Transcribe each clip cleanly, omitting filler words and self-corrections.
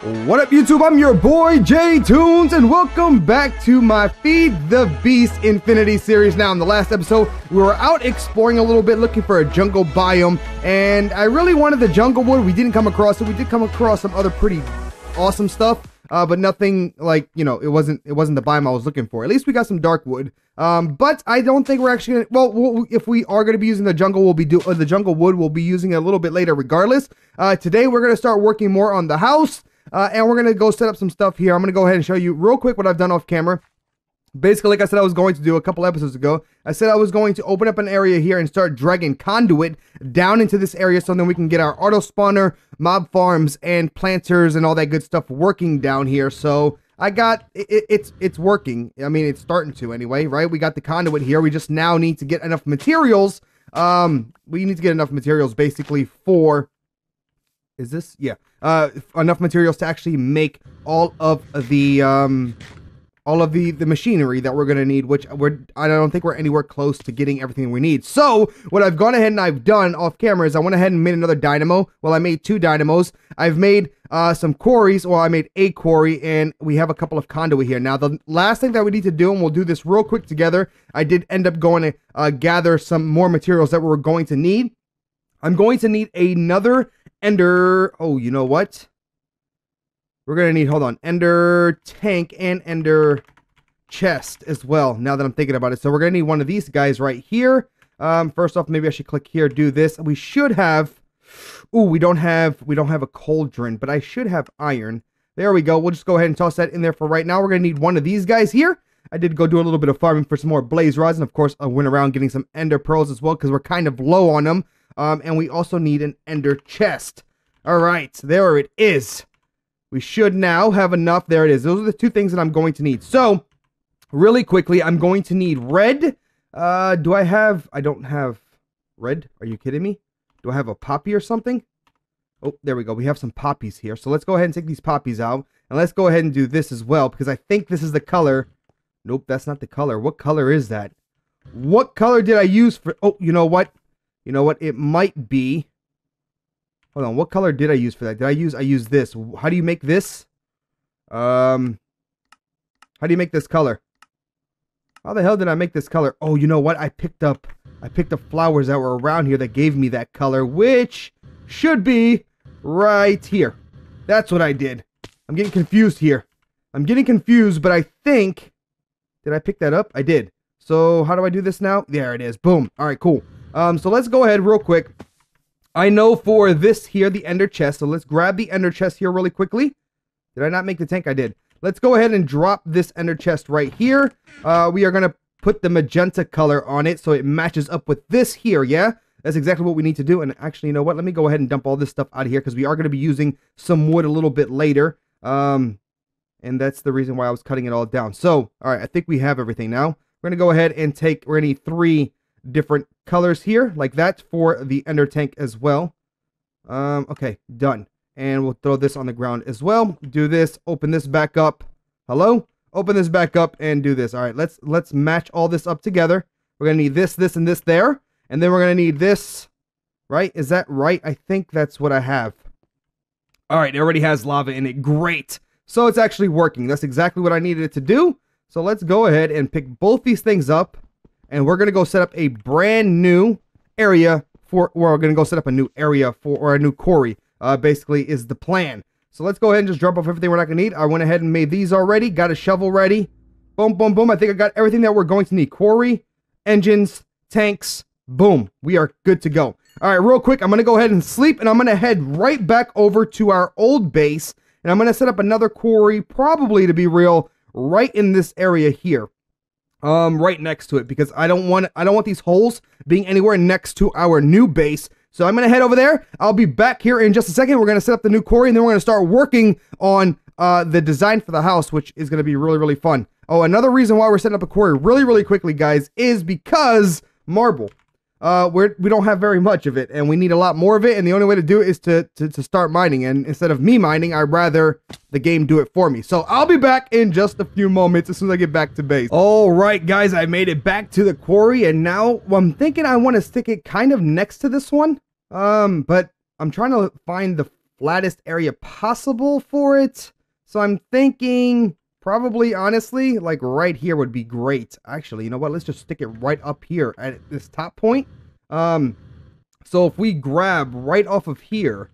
What up, YouTube? I'm your boy J Tunes, and welcome back to my Feed the Beast Infinity series. Now, in the last episode, we were out exploring a little bit, looking for a jungle biome, and I really wanted the jungle wood. We didn't come across it. We did come across some other pretty awesome stuff, but nothing like, you know, it wasn't the biome I was looking for. At least we got some dark wood. But I don't think we're actually gonna, well, if we are going to be using the jungle, the jungle wood, we'll be using it a little bit later regardless. Today we're going to start working more on the house. And we're going to go set up some stuff here. I'm going to go ahead and show you real quick what I've done off camera. Basically, like I said I was going to do a couple episodes ago, I said I was going to open up an area here and start dragging conduit down into this area so then we can get our auto spawner, mob farms, and planters and all that good stuff working down here. So I got, it's working. I mean, it's starting to anyway, right? We got the conduit here. We just now need to get enough materials. We need to get enough materials basically for... Is this? Yeah. Enough materials to actually make all of the machinery that we're gonna need, which I don't think we're anywhere close to getting everything we need. So what I've gone ahead and I've done off camera is I went ahead and made another dynamo. Well, I made 2 dynamos. I've made some quarries. Well, I made a quarry, and we have a couple of conduit here. Now, the last thing that we need to do, and we'll do this real quick together, I did end up going to gather some more materials that we're going to need. I'm going to need another ender, oh, you know what? We're going to need, hold on, ender tank and ender chest as well, now that I'm thinking about it. So we're going to need one of these guys right here. First off, maybe I should click here, do this. We should have, ooh, we don't have a cauldron, but I should have iron. There we go. We'll just go ahead and toss that in there for right now. We're going to need one of these guys here. I did go do a little bit of farming for some more blaze rods, and of course, I went around getting some ender pearls as well, because we're kind of low on them. And we also need an ender chest. All right, there it is. We should now have enough. There it is. Those are the 2 things that I'm going to need. So, really quickly, I'm going to need red. I don't have red. Are you kidding me? Do I have a poppy or something? Oh, there we go. We have some poppies here. So let's go ahead and take these poppies out. And let's go ahead and do this as well, because I think this is the color. Nope, that's not the color. What color is that? What color did I use for... Oh, you know what? You know what? It might be... Hold on. What color did I use for that? I used this. How do you make this? How do you make this color? How the hell did I make this color? Oh, you know what? I picked up flowers that were around here that gave me that color, which should be right here. That's what I did. I'm getting confused here. I'm getting confused, but I think... Did I pick that up? I did. So, how do I do this now? There it is. Boom. All right, cool. So let's go ahead real quick. I know for this here, the ender chest. So let's grab the ender chest here really quickly. Did I not make the tank? I did. Let's go ahead and drop this ender chest right here. We are going to put the magenta color on it so it matches up with this here, yeah? That's exactly what we need to do. And actually, you know what? Let me go ahead and dump all this stuff out of here because we are going to be using some wood a little bit later. And that's the reason why I was cutting it all down. So, all right, I think we have everything now. We're going to go ahead and we're going to need 3 different colors here, like that, for the ender tank as well. Okay, done. And we'll throw this on the ground as well. Do this, open this back up. Hello? Open this back up and do this. All right, let's match all this up together. We're going to need this, this, and this there. And then we're going to need this, right? Is that right? I think that's what I have. All right, it already has lava in it. Great. So it's actually working. That's exactly what I needed it to do. So let's go ahead and pick both these things up. And we're going to go set up a brand new area for, we're going to go set up a new area for, or a new quarry, basically is the plan. So let's go ahead and just drop off everything we're not going to need. I went ahead and made these already, got a shovel ready. Boom, boom, boom. I think I got everything that we're going to need. Quarry, engines, tanks, boom. We are good to go. All right, real quick, I'm going to go ahead and sleep, and I'm going to head right back over to our old base, and I'm going to set up another quarry, probably to be real, right in this area here. Right next to it, because I don't want these holes being anywhere next to our new base. So I'm gonna head over there. I'll be back here in just a second. We're gonna set up the new quarry, and then we're gonna start working on the design for the house, which is gonna be really, really fun. Oh, another reason why we're setting up a quarry really, really quickly, guys, is because marble. We don't have very much of it, and we need a lot more of it, and the only way to do it is to start mining. And instead of me mining, I'd rather the game do it for me. So I'll be back in just a few moments as soon as I get back to base. All right, guys, I made it back to the quarry, and now I'm thinking I want to stick it kind of next to this one. But I'm trying to find the flattest area possible for it. So I'm thinking probably, honestly, like right here would be great. Actually, you know what? Let's just stick it right up here at this top point. So if we grab right off of here,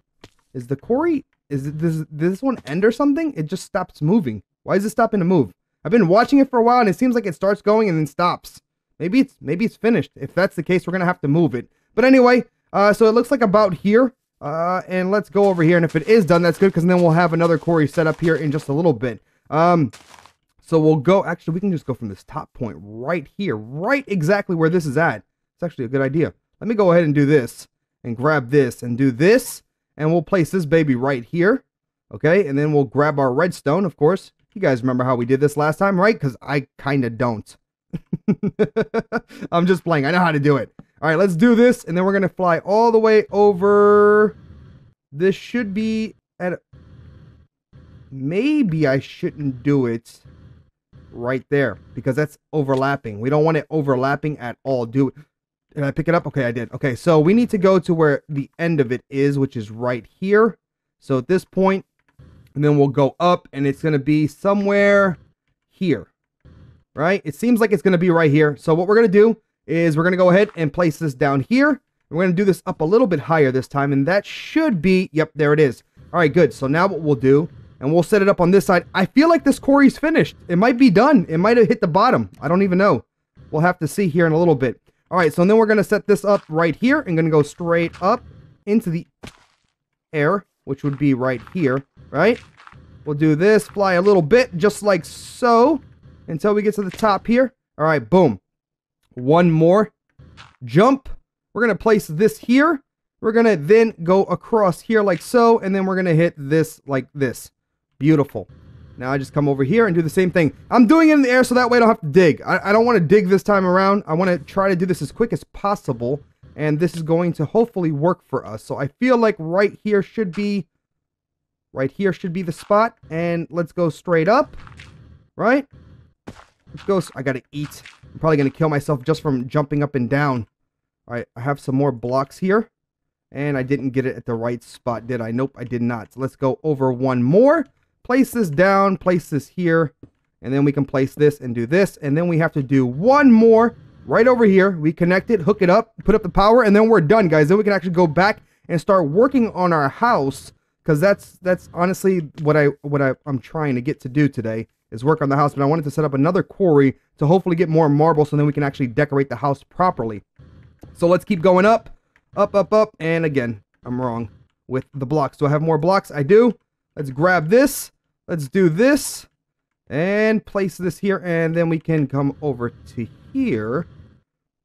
is the quarry, does this one end or something? It just stops moving. Why is it stopping to move? I've been watching it for a while and it seems like it starts going and then stops. Maybe it's finished. If that's the case, we're gonna have to move it. But anyway, so it looks like about here. And let's go over here, and if it is done, that's good, because then we'll have another quarry set up here in just a little bit. So we'll go, actually, we can just go from this top point right here, right exactly where this is at. It's actually a good idea. Let me go ahead and do this, and grab this, and do this, and we'll place this baby right here, okay? And then we'll grab our redstone, of course. You guys remember how we did this last time, right? Because I kind of don't. I'm just playing. I know how to do it. All right, let's do this, and then we're going to fly all the way over. This should be at... Maybe I shouldn't do it right there, because that's overlapping. We don't want it overlapping at all. Did I pick it up? Okay, I did. Okay, so we need to go to where the end of it is, which is right here. So at this point, and then we'll go up, and it's going to be somewhere here, right? It seems like it's going to be right here. So what we're going to do is we're going to go ahead and place this down here. We're going to do this up a little bit higher this time, and that should be, yep, there it is. All right, good. So now what we'll do, and we'll set it up on this side. I feel like this quarry's finished. It might be done. It might have hit the bottom. I don't even know. We'll have to see here in a little bit. All right, so then we're going to set this up right here and going to go straight up into the air, which would be right here, right? We'll do this, fly a little bit, just like so, until we get to the top here. All right, boom. One more jump. We're going to place this here. We're going to then go across here like so, and then we're going to hit this like this. Beautiful. Now I just come over here and do the same thing. I'm doing it in the air so that way I don't have to dig. I don't want to dig this time around. I want to try to do this as quick as possible, and this is going to hopefully work for us. So I feel like right here should be the spot, and let's go straight up, right? Let's go. I got to eat. I'm probably going to kill myself just from jumping up and down. All right, I have some more blocks here. And I didn't get it at the right spot, did I? Nope, I did not. So let's go over one more. Place this down, place this here. And then we can place this and do this. And then we have to do one more right over here. We connect it, hook it up, put up the power, and then we're done, guys. Then we can actually go back and start working on our house. Because that's honestly what I'm trying to get to do today, is work on the house. But I wanted to set up another quarry to hopefully get more marble, so then we can actually decorate the house properly. So let's keep going up. Up, up, up, and again, I'm wrong with the blocks. Do I have more blocks? I do. Let's grab this. Let's do this. And place this here, and then we can come over to here.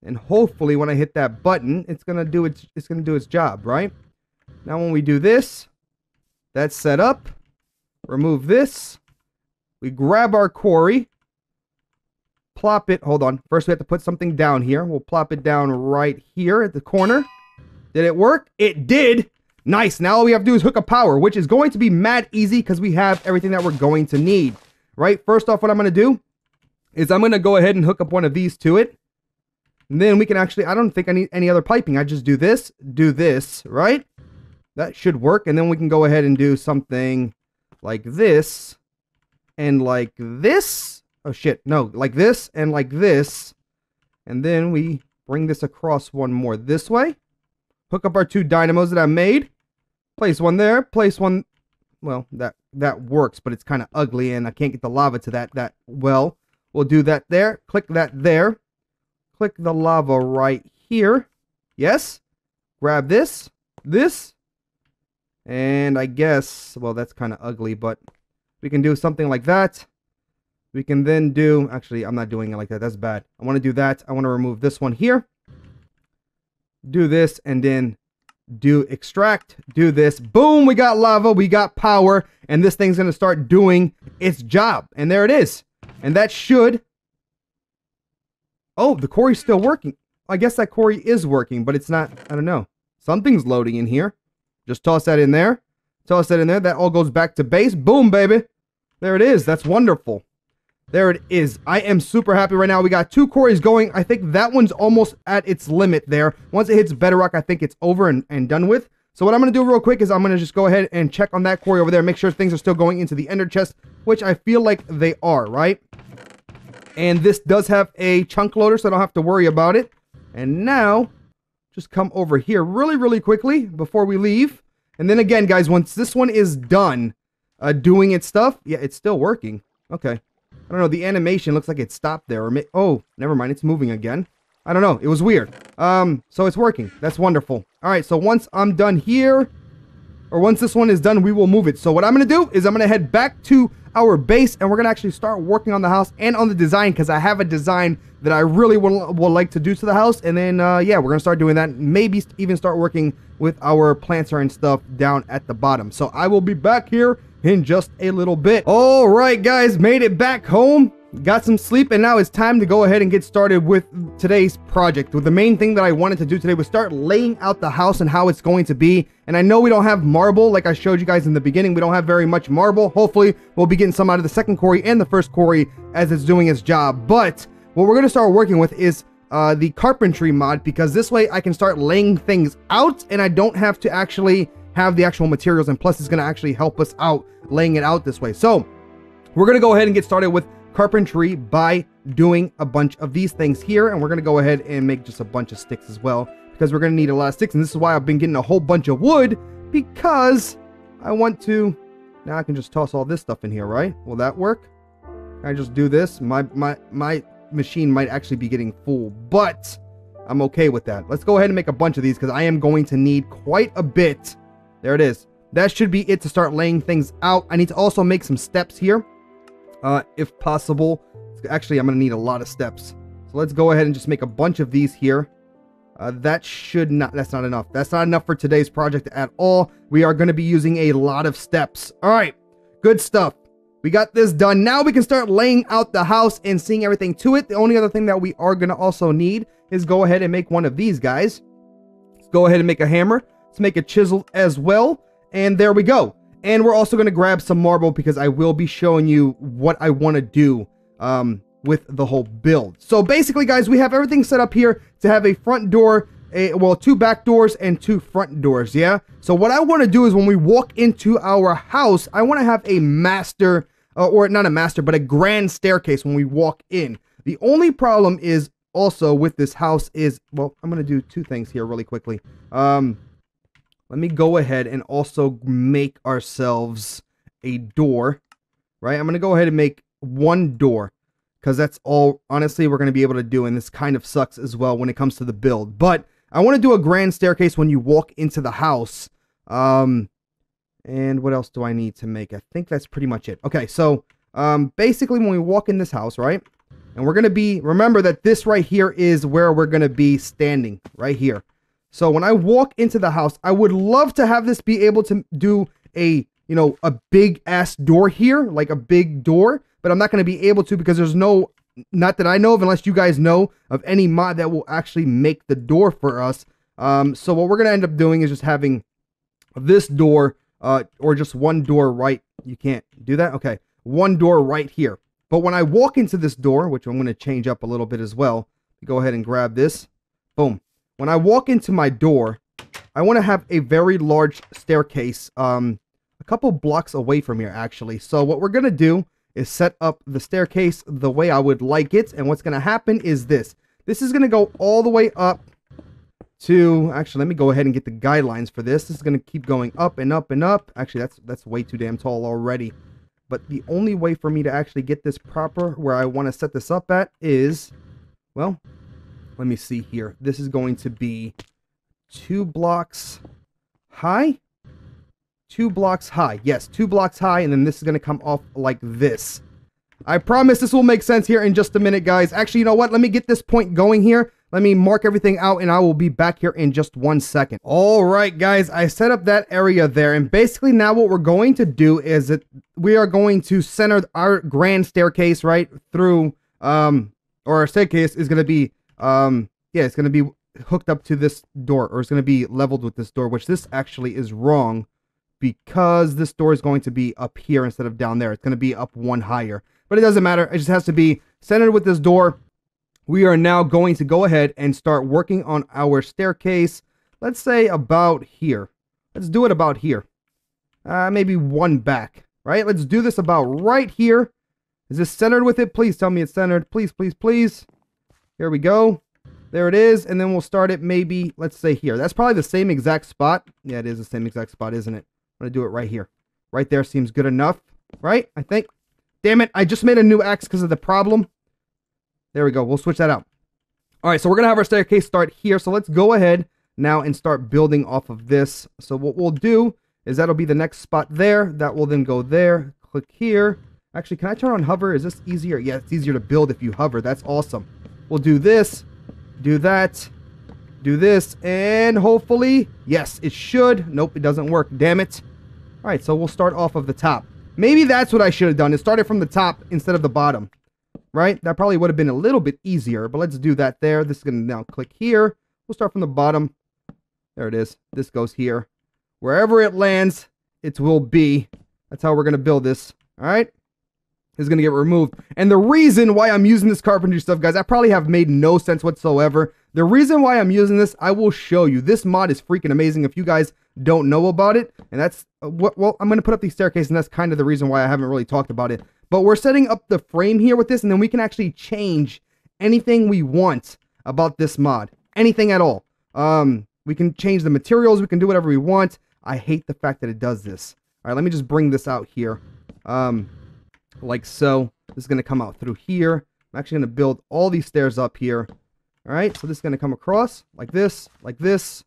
And hopefully when I hit that button, it's gonna do its job, right? Now when we do this, that's set up. Remove this. We grab our quarry. Plop it. Hold on. First we have to put something down here. We'll plop it down right here at the corner. Did it work? It did. Nice. Now all we have to do is hook up power, which is going to be mad easy because we have everything that we're going to need, right? First off, what I'm going to do is I'm going to go ahead and hook up one of these to it. And then we can actually, I don't think I need any other piping. I just do this, right? That should work. And then we can go ahead and do something like this and like this. Oh shit. No, like this and like this. And then we bring this across one more this way. Hook up our two dynamos that I made. Place one there. Place one. Well, that works, but it's kind of ugly, and I can't get the lava to that well. We'll do that there. Click that there. Click the lava right here. Yes. Grab this. And I guess, well, that's kind of ugly, but we can do something like that. We can then do, actually, I'm not doing it like that. That's bad. I want to do that. I want to remove this one here. Do this, and then do extract. Do this. Boom, we got lava. We got power. And this thing's going to start doing its job. And there it is. And that should... Oh, the quarry's still working. I guess that quarry is working, but it's not... I don't know. Something's loading in here. Just toss that in there. Toss that in there. That all goes back to base. Boom, baby. There it is. That's wonderful. There it is. I am super happy right now. We got two quarries going. I think that one's almost at its limit there. Once it hits bedrock, I think it's over and done with. So what I'm going to do real quick is I'm going to just go ahead and check on that quarry over there. Make sure things are still going into the ender chest, which I feel like they are, right? And this does have a chunk loader, so I don't have to worry about it. And now, just come over here really quickly before we leave. And then again, guys, once this one is done doing its stuff, yeah, it's still working. Okay. I don't know, the animation looks like it stopped there. Oh, never mind, it's moving again. I don't know, it was weird. So it's working. That's wonderful. All right, so once I'm done here, or once this one is done, we will move it. So what I'm going to do is I'm going to head back to our base, and we're going to actually start working on the house and on the design, because I have a design that I really would like to do to the house. And then, yeah, we're going to start doing that. Maybe even start working with our planter and stuff down at the bottom. So I will be back here in just a little bit. All right, guys, made it back home. Got some sleep, and now it's time to go ahead and get started with today's project. The main thing that I wanted to do today was start laying out the house and how it's going to be. And I know we don't have marble, like I showed you guys in the beginning. We don't have very much marble. Hopefully, we'll be getting some out of the second quarry and the first quarry as it's doing its job. But what we're going to start working with is the carpentry mod, because this way I can start laying things out, and I don't have to actually have the actual materials. And plus, it's going to actually help us out laying it out this way. So we're going to go ahead and get started with carpentry by doing a bunch of these things here, and we're going to go ahead and make just a bunch of sticks as well, because we're going to need a lot of sticks. And this is why I've been getting a whole bunch of wood, because I want to. Now I can just toss all this stuff in here, right? Will that work? Can I just do this? My machine might actually be getting full, but I'm okay with that. Let's go ahead and make a bunch of these, because I am going to need quite a bit. There it is. That should be it to start laying things out. I need to also make some steps here, if possible. Actually, I'm going to need a lot of steps. So let's go ahead and just make a bunch of these here. That's not enough. That's not enough for today's project at all. We are going to be using a lot of steps. All right, good stuff. We got this done. Now we can start laying out the house and seeing everything to it. The only other thing that we are going to also need is go ahead and make one of these guys. Let's go ahead and make a hammer. Let's make a chisel as well. And there we go. And we're also going to grab some marble, because I will be showing you what I want to do with the whole build. So basically, guys, we have everything set up here to have a front door, well, 2 back doors and 2 front doors, yeah? So what I want to do is when we walk into our house, I want to have a master, or not a master, but a grand staircase when we walk in. The only problem is also with this house is, well, I'm going to do 2 things here really quickly. Let me go ahead and also make ourselves a door, right? I'm going to go ahead and make 1 door, because that's all, honestly, we're going to be able to do, and this kind of sucks as well when it comes to the build. But I want to do a grand staircase when you walk into the house. And what else do I need to make? I think that's pretty much it. Okay, so basically when we walk in this house, right? And we're going to be, remember that this right here is where we're going to be standing, right here. So when I walk into the house, I would love to have this be able to do a, you know, a big ass door here, like a big door, but I'm not going to be able to, because there's no, not that I know of, unless you guys know of any mod that will actually make the door for us. So what we're going to end up doing is just having this door, or just 1 door right. You can't do that. Okay. 1 door right here. But when I walk into this door, which I'm going to change up a little bit as well, go ahead and grab this. Boom. When I walk into my door, I want to have a very large staircase, a couple blocks away from here, actually. So what we're going to do is set up the staircase the way I would like it. And what's going to happen is this. This is going to go all the way up to, actually, let me go ahead and get the guidelines for this. This is going to keep going up and up and up. Actually, that's way too damn tall already. But the only way for me to actually get this proper where I want to set this up at is, well, let me see here. This is going to be 2 blocks high. 2 blocks high. Yes, 2 blocks high, and then this is going to come off like this. I promise this will make sense here in just a minute, guys. Actually, you know what? Let me get this point going here. Let me mark everything out, and I will be back here in just 1 second. All right, guys. I set up that area there, and basically now what we're going to do is that we are going to center our grand staircase right through, or our staircase is going to be, yeah, it's going to be hooked up to this door, or it's going to be leveled with this door, which this actually is wrong, because this door is going to be up here instead of down there. It's going to be up 1 higher, but it doesn't matter. It just has to be centered with this door. We are now going to go ahead and start working on our staircase. Let's say about here, Let's do it about here. Maybe one back, right? Let's do this about right here. Is this centered with it? Please tell me it's centered. Please, please, please. Here we go. There it is. And then we'll start it maybe, let's say here. That's probably the same exact spot. Yeah, it is the same exact spot, isn't it? I'm going to do it right here. Right there seems good enough, right? I think. Damn it. I just made a new X because of the problem. There we go. We'll switch that out. All right, so we're going to have our staircase start here. So let's go ahead now and start building off of this. So what we'll do is that'll be the next spot there. That will then go there. Click here. Actually, can I turn on hover? Is this easier? Yeah, it's easier to build if you hover. That's awesome. We'll do this, do that, do this, and hopefully, yes, it should. Nope, it doesn't work. Damn it. All right, so we'll start off of the top. Maybe that's what I should have done. It started from the top instead of the bottom, right? That probably would have been a little bit easier, but let's do that there. This is going to now click here. We'll start from the bottom. There it is. This goes here. Wherever it lands, it will be. That's how we're going to build this. All right. Is going to get removed. And the reason why I'm using this carpentry stuff, guys, I probably have made no sense whatsoever. The reason why I'm using this, I will show you. This mod is freaking amazing if you guys don't know about it. And that's what, well, I'm going to put up these staircases, and that's kind of the reason why I haven't really talked about it. But we're setting up the frame here with this, and then we can actually change anything we want about this mod. Anything at all. We can change the materials. We can do whatever we want. I hate the fact that it does this. All right, let me just bring this out here. Like so. This is going to come out through here. I'm actually going to build all these stairs up here. All right, so this is going to come across like this, like this,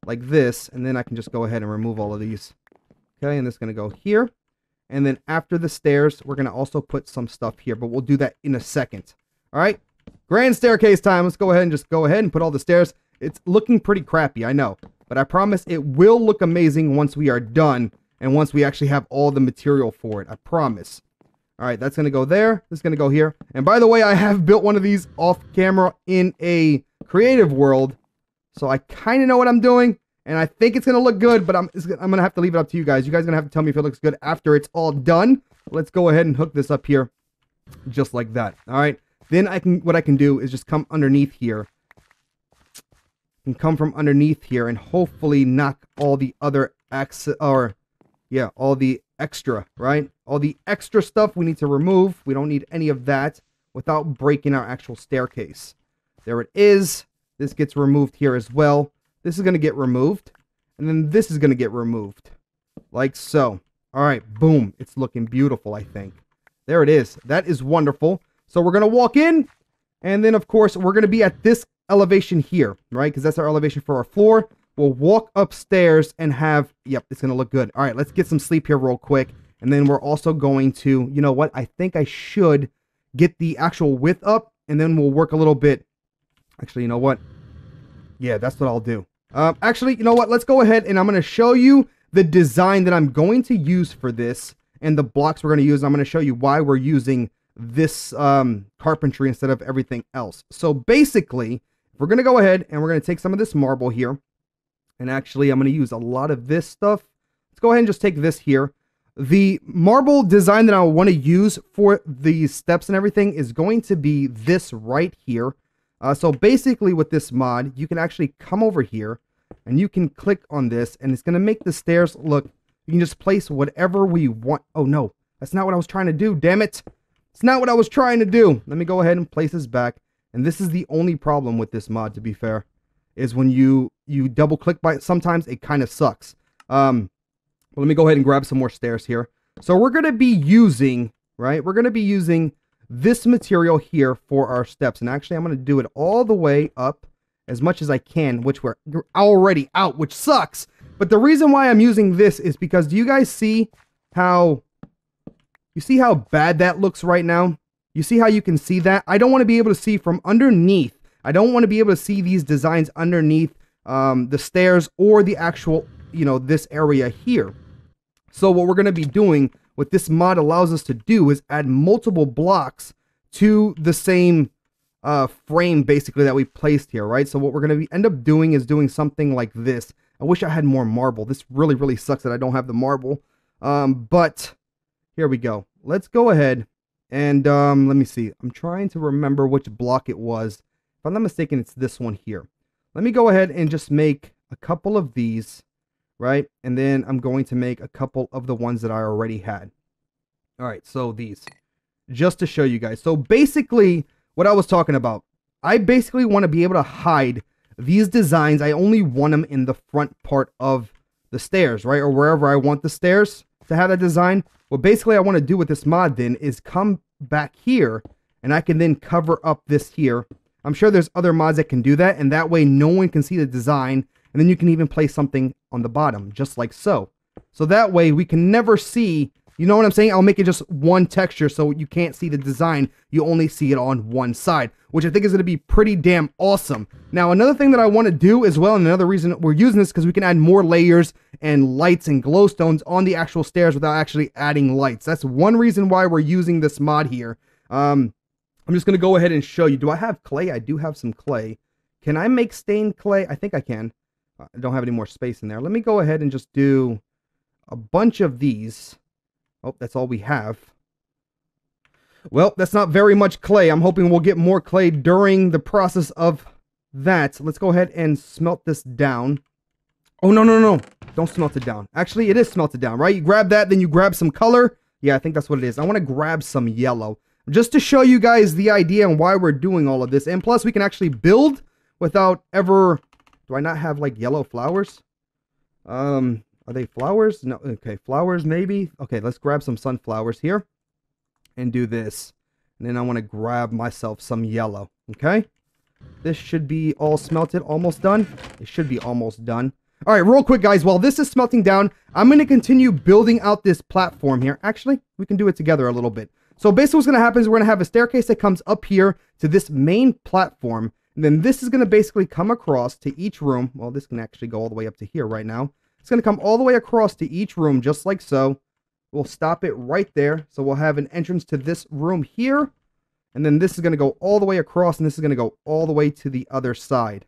like this, and then I can just go ahead and remove all of these. Okay, and this is going to go here. And then after the stairs, we're going to also put some stuff here, but we'll do that in a second. All right, grand staircase time. Let's go ahead and just go ahead and put all the stairs. It's looking pretty crappy, I know, but I promise it will look amazing once we are done and once we actually have all the material for it. I promise. All right, that's going to go there. This is going to go here. And by the way, I have built one of these off camera in a creative world. So I kind of know what I'm doing. And I think it's going to look good, but I'm going to have to leave it up to you guys. You guys are going to have to tell me if it looks good after it's all done. Let's go ahead and hook this up here just like that. All right. Then what I can do is just come underneath here. And come from underneath here and hopefully knock all the other all the extra, right? All the extra stuff we need to remove. We don't need any of that without breaking our actual staircase. There it is. This gets removed here as well. This is going to get removed. And then this is going to get removed. Like so. All right, boom. It's looking beautiful, I think. There it is. That is wonderful. So we're going to walk in. And then, of course, we're going to be at this elevation here, right? Because that's our elevation for our floor. We'll walk upstairs and have, yep, it's going to look good. All right, let's get some sleep here real quick. And then we're also going to, you know what? I think I should get the actual width up, and then we'll work a little bit. Actually, you know what? Yeah, that's what I'll do. Actually, you know what? Let's go ahead, and I'm going to show you the design that I'm going to use for this and the blocks we're going to use. I'm going to show you why we're using this carpentry instead of everything else. So basically, we're going to go ahead, and we're going to take some of this marble here. And actually, I'm going to use a lot of this stuff. Let's go ahead and just take this here. The marble design that I want to use for the steps and everything is going to be this right here. So basically with this mod, you can actually come over here and you can click on this and it's going to make the stairs look, you can just place whatever we want. Oh no, that's not what I was trying to do. Damn it. It's not what I was trying to do. Let me go ahead and place this back. And this is the only problem with this mod, to be fair, is when you double click by it, sometimes it kind of sucks. Let me go ahead and grab some more stairs here. So we're going to be using, right? We're going to be using this material here for our steps. And actually, I'm going to do it all the way up as much as I can, which we're already out, which sucks. But the reason why I'm using this is because do you guys see how, bad that looks right now? You see how you can see that? I don't want to be able to see from underneath. I don't want to be able to see these designs underneath the stairs or the actual, this area here. So what we're going to be doing, what this mod allows us to do, is add multiple blocks to the same frame, basically, that we placed here, right? So what we're going to end up doing is doing something like this. I wish I had more marble. This really, really sucks that I don't have the marble. But here we go. Let's go ahead and let me see. I'm trying to remember which block it was. If I'm not mistaken, it's this one here. Let me go ahead and just make a couple of these right? And then I'm going to make a couple of the ones that I already had. All right, so these, just to show you guys. So basically, what I was talking about, I basically want to be able to hide these designs. I only want them in the front part of the stairs, right? Or wherever I want the stairs to have that design. What basically I want to do with this mod then is come back here, and I can then cover up this here. I'm sure there's other mods that can do that, and that way no one can see the design, and then you can even place something on the bottom, just like so. So that way we can never see, you know what I'm saying? I'll make it just one texture so you can't see the design, you only see it on one side, which I think is going to be pretty damn awesome. Now, another thing that I want to do as well, and another reason we're using this, because we can add more layers and lights and glowstones on the actual stairs without actually adding lights. That's one reason why we're using this mod here. I'm just going to go ahead and show you. Do I have clay? I do have some clay. Can I make stained clay? I think I can. I don't have any more space in there. Let me go ahead and just do a bunch of these. Oh, that's all we have. Well, that's not very much clay. I'm hoping we'll get more clay during the process of that. Let's go ahead and smelt this down. Oh, no, no, no. Don't smelt it down. Actually, it is smelted down, right? You grab that, then you grab some color. Yeah, I think that's what it is. I want to grab some yellow, just to show you guys the idea and why we're doing all of this. And plus, we can actually build without ever... Do I not have, like, yellow flowers? Are they flowers? No. Okay, flowers, maybe. Okay, let's grab some sunflowers here and do this. And then I want to grab myself some yellow. Okay? This should be all smelted, almost done. It should be almost done. All right, real quick, guys. While this is smelting down, I'm going to continue building out this platform here. Actually, we can do it together a little bit. So basically what's going to happen is we're going to have a staircase that comes up here to this main platform. And then this is going to basically come across to each room. Well, this can actually go all the way up to here right now. It's going to come all the way across to each room, just like so. We'll stop it right there. So we'll have an entrance to this room here. And then this is going to go all the way across, and this is going to go all the way to the other side.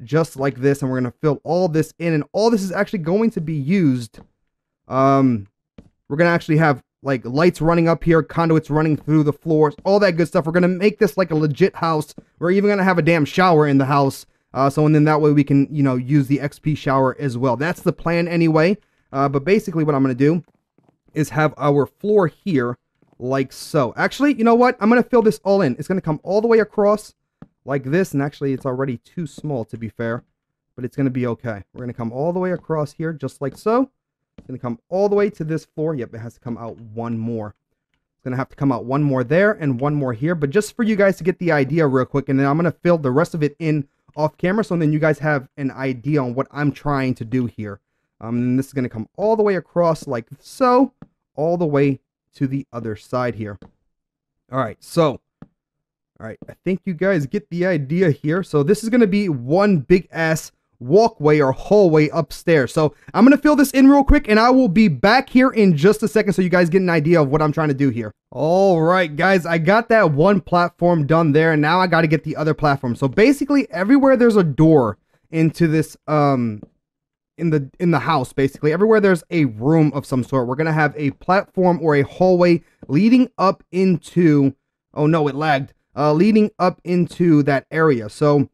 Just like this. And we're going to fill all this in. And all this is actually going to be used. We're going to actually have like lights running up here, conduits running through the floors, all that good stuff. We're going to make this like a legit house. We're even going to have a damn shower in the house. And then that way we can, you know, use the XP shower as well. That's the plan anyway. But basically what I'm going to do is have our floor here like so. Actually, you know what? I'm going to fill this all in. It's going to come all the way across like this. And actually, it's already too small to be fair. But it's going to be okay. We're going to come all the way across here just like so. It's going to come all the way to this floor. Yep, it has to come out one more. It's going to have to come out one more there and one more here. But just for you guys to get the idea real quick. And then I'm going to fill the rest of it in off camera. So then you guys have an idea on what I'm trying to do here. And this is going to come all the way across like so. All the way to the other side here. All right, so. All right, I think you guys get the idea here. So this is going to be one big ass walkway or hallway upstairs. So I'm going to fill this in real quick and I will be back here in just a second so you guys get an idea of what I'm trying to do here. All right, guys, I got that one platform done there and now I got to get the other platform. So basically everywhere there's a door into this in the house, basically everywhere there's a room of some sort, we're going to have a platform or a hallway leading up into, oh no, it lagged, leading up into that area. So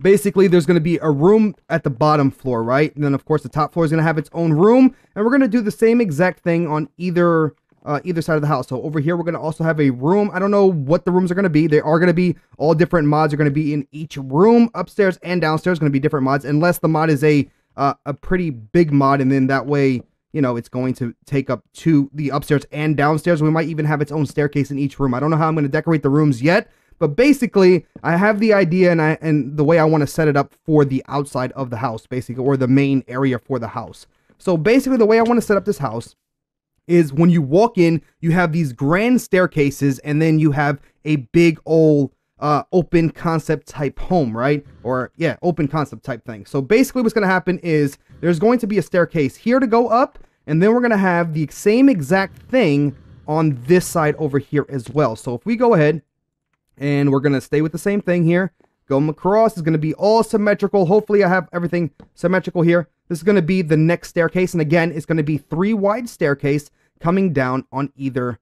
basically, there's going to be a room at the bottom floor, right? And then, of course, the top floor is going to have its own room. And we're going to do the same exact thing on either side of the house. So over here, we're going to also have a room. I don't know what the rooms are going to be. They are going to be all different mods are going to be in each room. Upstairs and downstairs going to be different mods. Unless the mod is a pretty big mod. And then that way, you know, it's going to take up to the upstairs and downstairs. We might even have its own staircase in each room. I don't know how I'm going to decorate the rooms yet. But basically, I have the idea and the way I want to set it up for the outside of the house, basically, or the main area for the house. So basically, the way I want to set up this house is when you walk in, you have these grand staircases, and then you have a big old open concept type home, right? Or, yeah, open concept type thing. So basically, what's going to happen is there's going to be a staircase here to go up, and then we're going to have the same exact thing on this side over here as well. So if we go ahead, and we're going to stay with the same thing here. Go across. It's going to be all symmetrical. Hopefully, I have everything symmetrical here. This is going to be the next staircase. And again, it's going to be 3 wide staircase coming down on either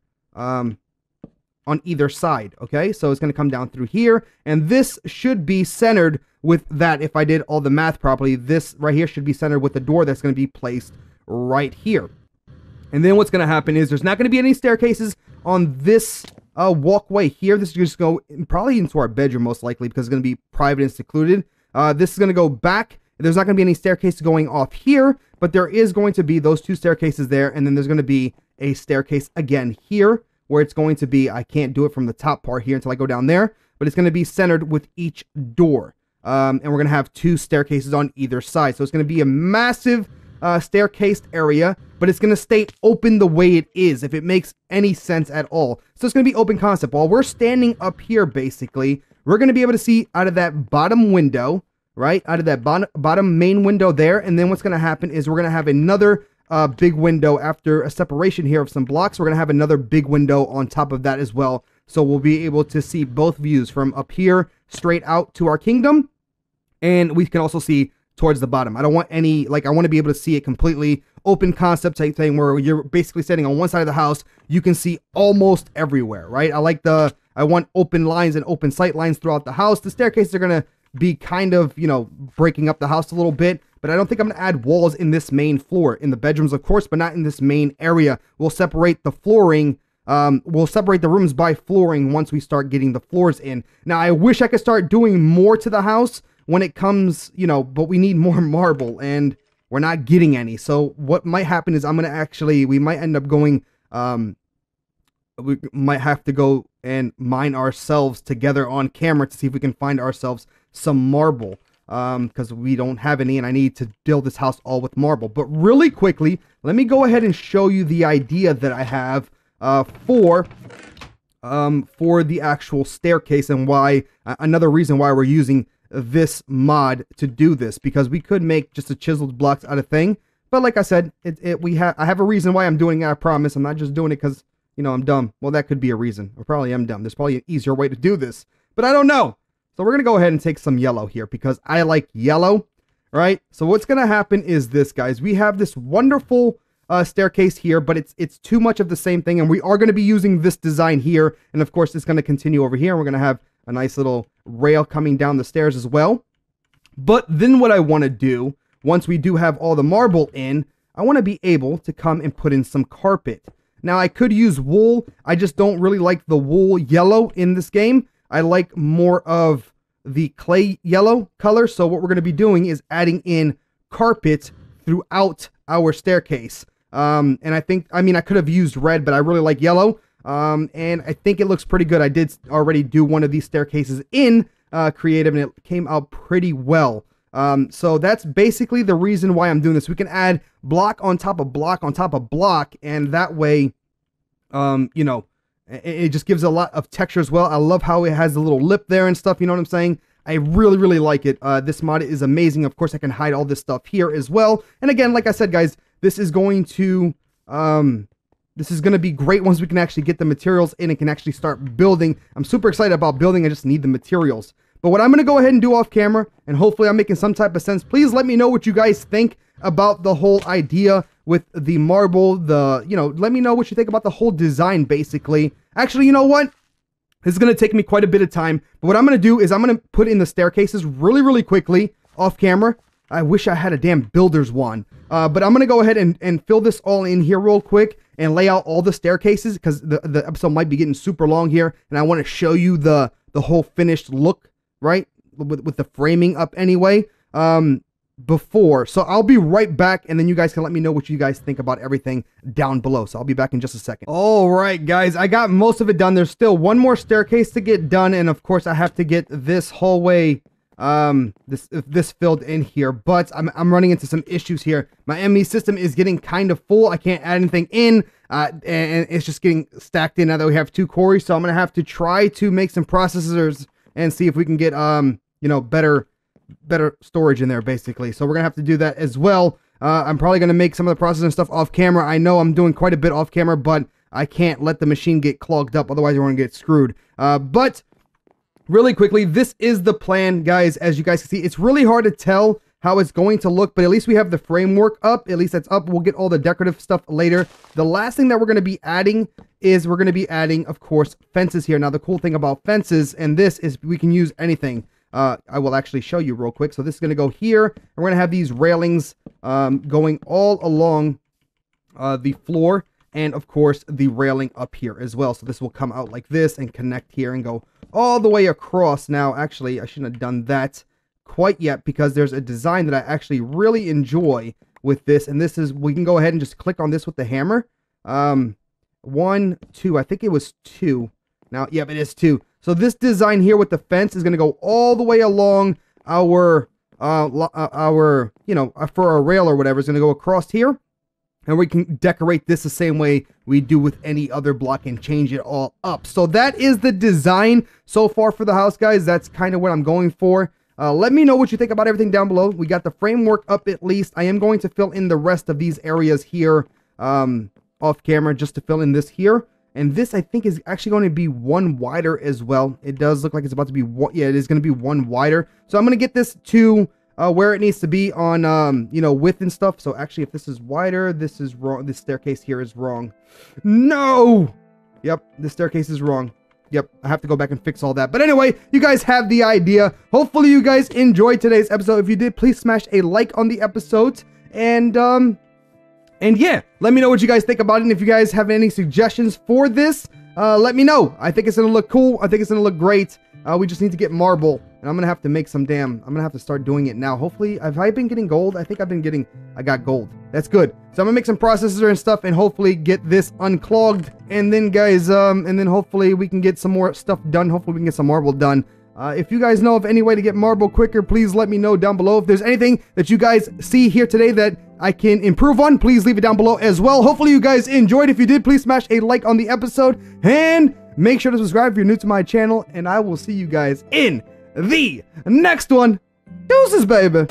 on either side, okay? So it's going to come down through here, and this should be centered with that. If I did all the math properly, this right here should be centered with the door that's going to be placed right here. And then what's going to happen is there's not going to be any staircases on this walkway here. This is just going to go probably into our bedroom most likely, because it's going to be private and secluded. This is going to go back. There's not going to be any staircase going off here, but there is going to be those 2 staircases there, and then there's going to be a staircase again here, where it's going to be, I can't do it from the top part here until I go down there, but it's going to be centered with each door. And we're going to have 2 staircases on either side. So it's going to be a massive staircased area, but it's going to stay open the way it is, if it makes any sense at all. So it's going to be open concept. While we're standing up here, basically, we're going to be able to see out of that bottom window, right? Out of that bottom main window there. And then what's going to happen is we're going to have another big window after a separation here of some blocks. We're going to have another big window on top of that as well. So we'll be able to see both views from up here straight out to our kingdom. And we can also see towards the bottom. I don't want any, like, I want to be able to see it completely open concept type thing where you're basically standing on one side of the house. You can see almost everywhere, right? I want open lines and open sight lines throughout the house. The staircases are going to be kind of, you know, breaking up the house a little bit, but I don't think I'm going to add walls in this main floor. In the bedrooms, of course, but not in this main area. We'll separate the flooring. We'll separate the rooms by flooring once we start getting the floors in. Now, I wish I could start doing more to the house when it comes, you know, but we need more marble, and we're not getting any. So what might happen is we might end up going, we might have to go and mine ourselves together on camera to see if we can find ourselves some marble, because we don't have any, and I need to build this house all with marble. But really quickly, let me go ahead and show you the idea that I have for the actual staircase, and why another reason why we're using this mod to do this, because we could make just a chiseled blocks out of thing, but like I said, I have a reason why I'm doing it. I promise. I'm not just doing it because, you know, I'm dumb. Well, that could be a reason. I probably am dumb. There's probably an easier way to do this, but I don't know. So we're gonna go ahead and take some yellow here because I like yellow, right? So what's gonna happen is this, guys. We have this wonderful staircase here, but it's too much of the same thing, and we are gonna be using this design here, and of course it's gonna continue over here, and we're gonna have a nice little rail coming down the stairs as well. But then what I want to do, once we do have all the marble in, I want to be able to come and put in some carpet. Now, I could use wool. I just don't really like the wool yellow in this game. I like more of the clay yellow color. So what we're going to be doing is adding in carpet throughout our staircase. And I could have used red, but I really like yellow. And I think it looks pretty good. I did already do one of these staircases in creative, and it came out pretty well. So that's basically the reason why I'm doing this. We can add block on top of block on top of block, and that way, you know, it just gives a lot of texture as well. I love how it has the little lip there and stuff, you know what I'm saying? I really, really like it. This mod is amazing. Of course, I can hide all this stuff here as well. And again, like I said, guys, this is going to be great once we can actually get the materials in and can actually start building. I'm super excited about building. I just need the materials. But what I'm going to go ahead and do off camera, and hopefully I'm making some type of sense, please let me know what you guys think about the whole idea with the marble, let me know what you think about the whole design, basically. Actually, you know what? This is going to take me quite a bit of time, but what I'm going to do is I'm going to put in the staircases really, really quickly off camera. I wish I had a damn builder's wand, but I'm going to go ahead and fill this all in here real quick and lay out all the staircases, because the episode might be getting super long here, and I want to show you the whole finished look, right, with the framing up anyway, before. So I'll be right back, and then you guys can let me know what you guys think about everything down below. So I'll be back in just a second. All right, guys, I got most of it done. There's still one more staircase to get done, and of course I have to get this hallway this filled in here, but I'm running into some issues here. My ME system is getting kind of full. I can't add anything in, and it's just getting stacked in now that we have 2 quarries. So I'm gonna have to try to make some processors and see if we can get better storage in there, basically. So we're gonna have to do that as well. I'm probably gonna make some of the processing stuff off camera. I know I'm doing quite a bit off camera, but I can't let the machine get clogged up, otherwise we're gonna get screwed. But really quickly, this is the plan, guys. As you guys can see, it's really hard to tell how it's going to look, but at least we have the framework up. At least that's up. We'll get all the decorative stuff later. The last thing that we're going to be adding is we're going to be adding, of course, fences here. Now, the cool thing about fences and this is we can use anything. I will actually show you real quick. So this is going to go here, and we're going to have these railings going all along the floor, and of course the railing up here as well. So this will come out like this and connect here and go all the way across. Now, actually, I shouldn't have done that quite yet because there's a design that I actually really enjoy with this, and this is, we can go ahead and just click on this with the hammer. 1, 2, I think it was 2. Now, yep, it is 2. So this design here with the fence is going to go all the way along our, you know, for our rail or whatever. It's going to go across here. And we can decorate this the same way we do with any other block and change it all up. So that is the design so far for the house, guys. That's kind of what I'm going for. Let me know what you think about everything down below. We got the framework up at least. I am going to fill in the rest of these areas here off camera just to fill in this here. And this, I think, is actually going to be one wider as well. It does look like it's about to be one. Yeah, it is going to be one wider. So I'm going to get this to where it needs to be on, you know, width and stuff. So actually, if this is wider, this is wrong. This staircase here is wrong. No! Yep, this staircase is wrong. Yep, I have to go back and fix all that. But anyway, you guys have the idea. Hopefully, you guys enjoyed today's episode. If you did, please smash a like on the episode. And yeah, let me know what you guys think about it. And if you guys have any suggestions for this, let me know. I think it's going to look cool. I think it's going to look great. We just need to get marble. And I'm going to have to make some I'm going to have to start doing it now. Hopefully, have I been getting gold? I think I got gold. That's good. So I'm going to make some processor and stuff and hopefully get this unclogged. And then, guys, and then hopefully we can get some more stuff done. Hopefully we can get some marble done. If you guys know of any way to get marble quicker, please let me know down below. If there's anything that you guys see here today that I can improve on, please leave it down below as well. Hopefully you guys enjoyed. If you did, please smash a like on the episode and make sure to subscribe if you're new to my channel, and I will see you guys in the next one. Deuces, baby.